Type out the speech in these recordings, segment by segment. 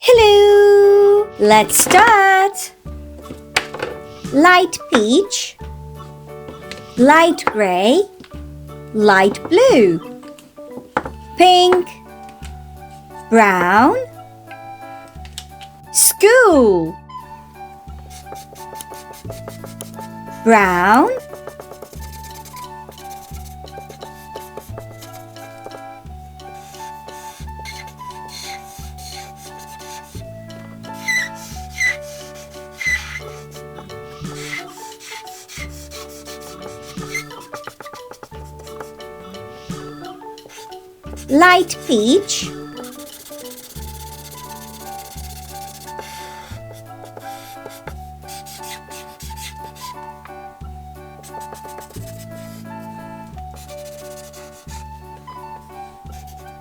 Hello! Let's start! Light peach, light grey, light blue, pink, brown, school, brown, light peach,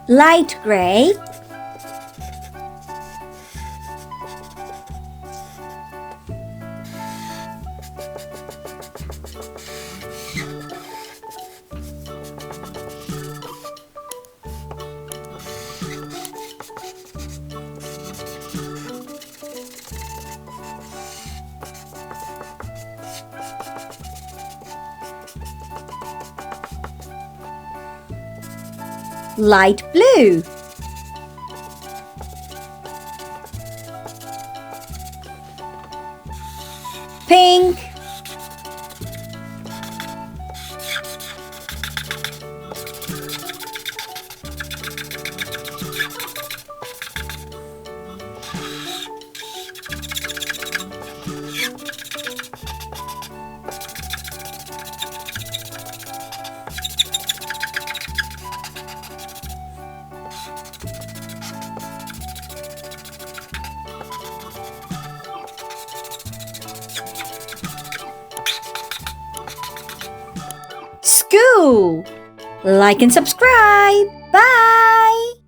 light grey, light blue, pink, school. Like and subscribe. Bye!